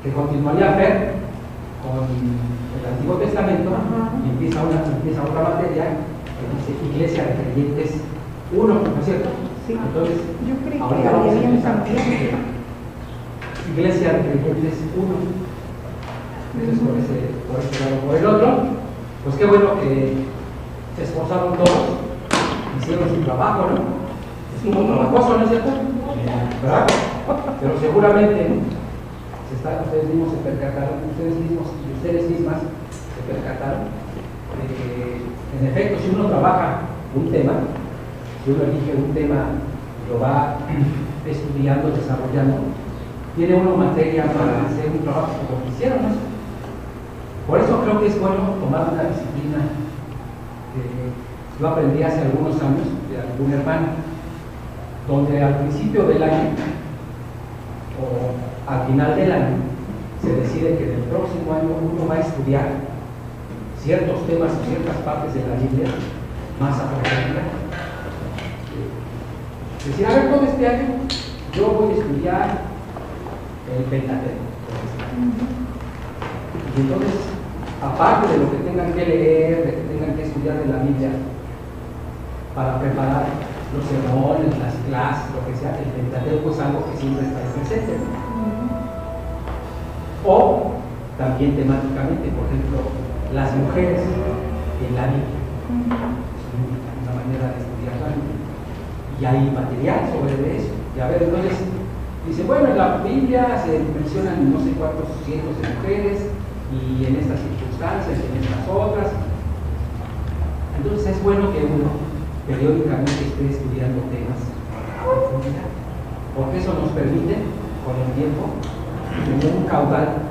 que continuaría Fer con el Antiguo Testamento, y empieza otra materia que dice Iglesia de Creyentes 1, ¿no es cierto? Sí. Entonces, Yo creí ahorita que vamos a habían empezar. cambiado. Iglesia de Creyentes 1. Entonces, por ese lado. Por el otro, pues qué bueno que se esforzaron todos, hicieron su trabajo, ¿no? Estuvo trabajoso, ¿no es cierto? ¿Verdad? Pero seguramente ustedes mismos se percataron, ustedes mismas se percataron de que, en efecto, si uno trabaja un tema, si uno elige un tema y lo va estudiando, desarrollando, tiene uno materia para hacer un trabajo como quisieron, ¿no? Por eso creo que es bueno tomar una disciplina que yo aprendí hace algunos años de algún hermano, donde al principio del año o al final del año se decide que en el próximo año uno va a estudiar ciertos temas o ciertas partes de la Biblia más a profundidad. Decir, a ver, todo este año yo voy a estudiar el Pentateuco. Y entonces, aparte de lo que tengan que leer, de que tengan que estudiar de la Biblia, para preparar los sermones, las clases, lo que sea, el Pentateuco es algo que siempre está presente. O también temáticamente, por ejemplo, las mujeres en la Biblia. Es una manera de estudiar la Biblia. Y hay material sobre eso. Y a ver, entonces, dice, bueno, en la Biblia se mencionan no sé cuántos cientos de mujeres, y en estas circunstancias, y en estas otras. Entonces es bueno que uno periódicamente esté estudiando temas a profundidad, porque eso nos permite, con el tiempo, tener un caudal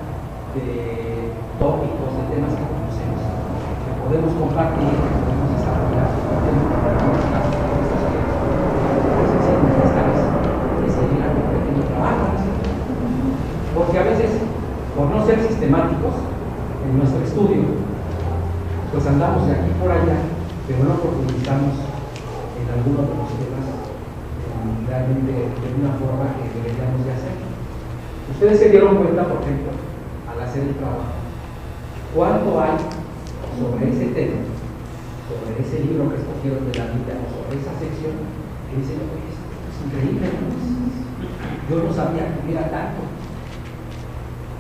de tópicos, de temas que conocemos, que podemos compartir, que podemos desarrollar, que podemos compartir casos como estos que necesitan esta vez de seguir algún pequeño trabajo, ¿no? Porque a veces, por no ser sistemáticos en nuestro estudio, pues andamos de aquí por allá, pero no profundizamos en algunos de los temas realmente de una forma que deberíamos de hacer. Ustedes se dieron cuenta, por ejemplo, al hacer el trabajo, cuánto hay sobre ese tema, sobre ese libro que escogieron de la Biblia, o sobre esa sección, que dicen, oye, esto es increíble, ¿no? Yo no sabía que hubiera tanto.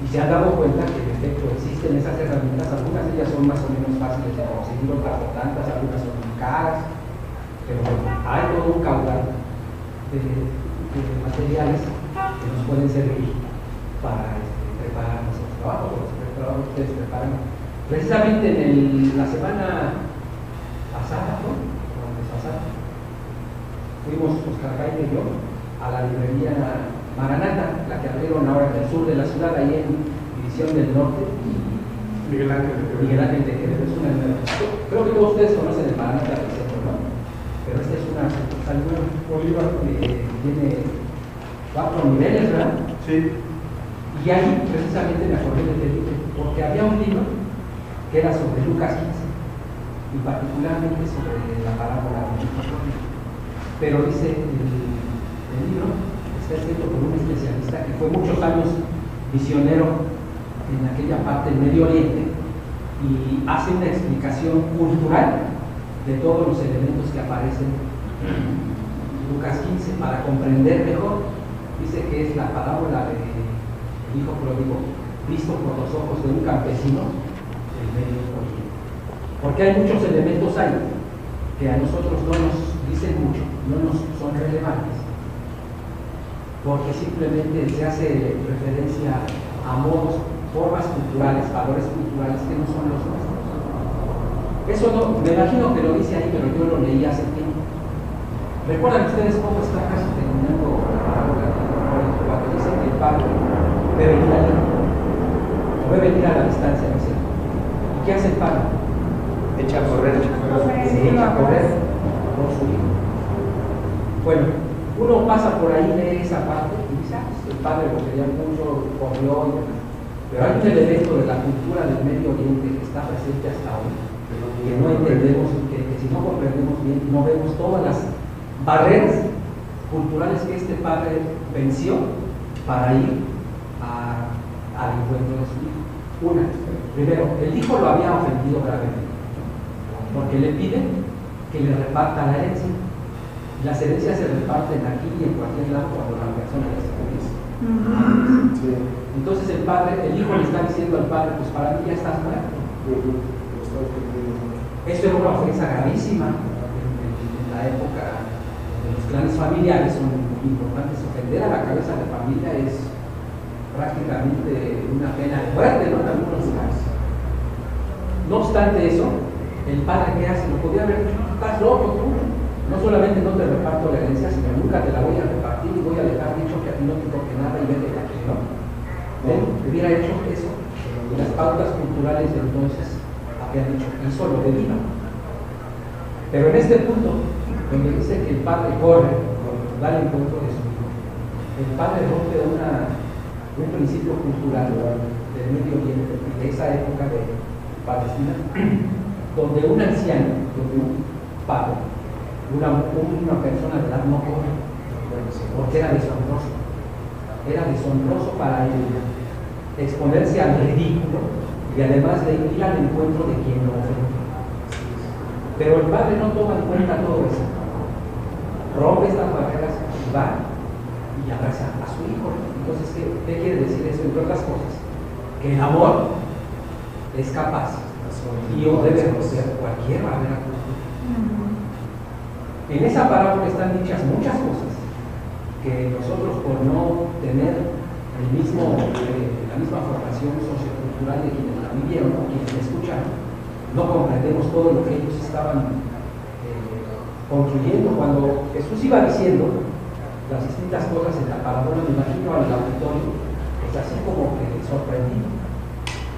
Y se han dado cuenta que en efecto existen esas herramientas, algunas de ellas son más o menos fáciles de conseguir, otras no tantas, algunas son muy caras, pero hay todo un caudal de materiales que nos pueden servir para preparar nuestros trabajos, los trabajos que ustedes preparan. Precisamente en la semana pasada, ¿no? Fuimos Oscar Jaime y yo a la librería Maranata, la que abrieron ahora en el sur de la ciudad, ahí en División del Norte. Miguel Ángel de Quevedo. Creo que todos ustedes conocen el Maranata del centro, ¿no? Pero esta es una sucursal nueva. Bolívar, que tiene 4 niveles, ¿verdad? Sí. Y ahí precisamente me acordé de este libro, porque había un libro que era sobre Lucas 15, y particularmente sobre la parábola de Jesús. Pero dice el libro, está escrito por un especialista que fue muchos años misionero en aquella parte del Medio Oriente y hace una explicación cultural de todos los elementos que aparecen en Lucas 15 para comprender mejor. Dice que es la parábola del hijo pródigo visto por los ojos de un campesino del Medio Oriente, porque hay muchos elementos ahí que a nosotros no nos dicen mucho, no nos son relevantes, porque simplemente se hace referencia a modos, formas culturales, valores culturales que no son los nuestros. Eso no, me imagino que lo dice ahí, pero yo lo leí hace tiempo. ¿Recuerdan ustedes cómo está casi terminando la parábola cuando dice que el padre ve venir al hijo, o ve venir a la distancia, ¿no es cierto? ¿Y qué hace el padre? Echa a correr. Se echa a correr por su hijo. Bueno, uno pasa por ahí, lee esa parte y dice, el padre lo quería mucho, corrió y demás. Pero hay un elemento de la cultura del Medio Oriente que está presente hasta hoy, que no entendemos, que si no comprendemos bien, no vemos todas las barreras culturales que este padre venció para ir a al encuentro de su hijo. Una, primero, el hijo lo había ofendido gravemente, porque le pide que le reparta la herencia. Las herencias se reparten aquí y en cualquier lado cuando la persona las comienza. Entonces el hijo le está diciendo al padre, pues para mí ya estás muerto. Esto era una ofensa gravísima en la época de los clanes familiares, son muy importantes. Ofender a la cabeza de familia es prácticamente una pena de muerte, ¿no? En algunos lugares. No obstante eso, el padre, ¿qué hace? Lo podría haber dicho: estás loco tú. No solamente no te reparto la herencia, sino nunca te la voy a repartir y voy a dejar dicho que a ti no te toque nada y vete de aquí, ¿no? Hubiera hecho eso. Y las pautas culturales de entonces habían dicho: hizo lo debido. Pero en este punto, donde dice que el padre corre, da el encuentro de su hijo, el padre rompe un principio cultural del Medio Oriente, de esa época de Palestina, donde un anciano, donde un padre, una persona de edad no corre, porque era deshonroso. Era deshonroso para él exponerse al ridículo y además de ir al encuentro de quien lo ofende. Pero el padre no toma en cuenta todo eso. Rompe estas barreras y va y abraza a su hijo. Entonces, ¿qué quiere decir eso? Entre otras cosas, que el amor es capaz y debe romper cualquier barrera cultural. En esa parábola están dichas muchas cosas que nosotros, por no tener la misma formación sociocultural de quienes la vivieron o quienes la escucharon, no comprendemos todo lo que ellos estaban construyendo. Cuando Jesús iba diciendo las distintas cosas en la parábola, me imagino al auditorio pues así como que sorprendido,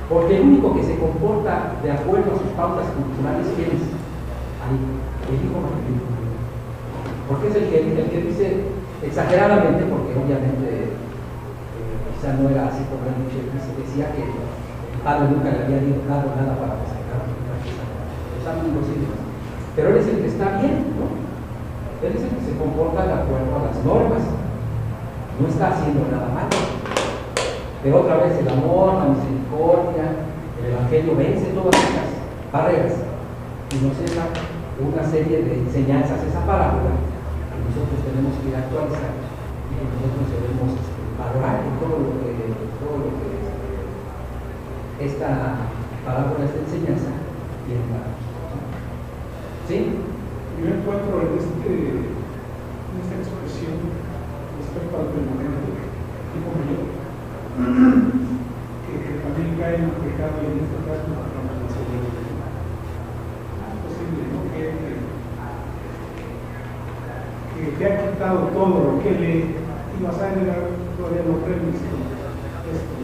porque el único que se comporta de acuerdo a sus pautas culturales, ¿quién es? Ahí, el hijo mayor. Porque es el que dice exageradamente, porque obviamente quizá no era así como él decía que el padre nunca le había dado nada para sacar los amigos y demás. Pero él es el que está bien, ¿no? Él es el que se comporta de acuerdo a las normas, no está haciendo nada malo. Pero otra vez el amor, la misericordia, el evangelio vence todas estas barreras y nos deja una serie de enseñanzas, esa parábola que nosotros tenemos que actualizar y que nosotros debemos valorar en todo lo que esta parábola, esta enseñanza tiene para nosotros. ¿Sí? Yo encuentro en esta expresión respecto al permanente tipo mayor que también cae en el pecado y en este caso la romanización. Es posible, ¿no? Que te ha quitado todo lo que le ibas a agregar, todavía no previsto esto.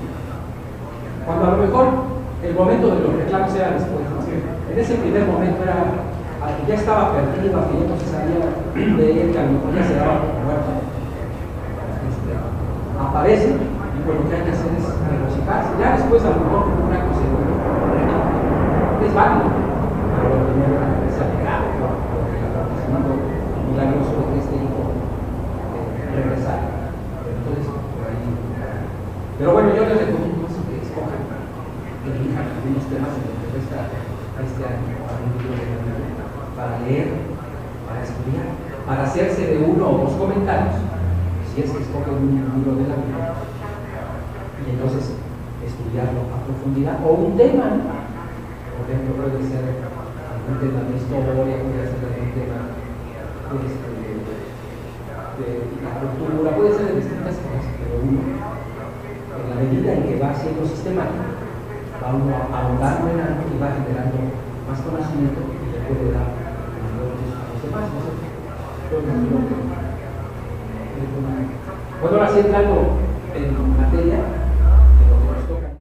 Cuando a lo mejor el momento de los reclamos era después, ¿no? Sí. En ese primer momento era al que ya estaba perdido, al que ya no se sabía de él, que a lo mejor ya se daba por muerto. Aparece y pues lo que hay que hacer es regocijarse. Ya después a lo mejor una cosa es válido, pero lo primero es alegrar por el acontecimiento milagroso de que este hijo regresara. Entonces, por ahí. Pero bueno, yo les recomiendo que escojan, que elijan algunos temas en los que resta este año para leer, para estudiar, para hacerse de uno o dos comentarios, si es que escogen un libro de la Biblia, y entonces estudiarlo a profundidad, o un tema, por ejemplo, puede ser algún tema de historia, puede ser algún tema de la cultura, puede ser de distintas cosas, pero uno, en la medida en que va siendo sistemático, va uno ahondando en algo y va generando más conocimiento y le puede dar a los demás. Bueno, ahora sí entrando en materia,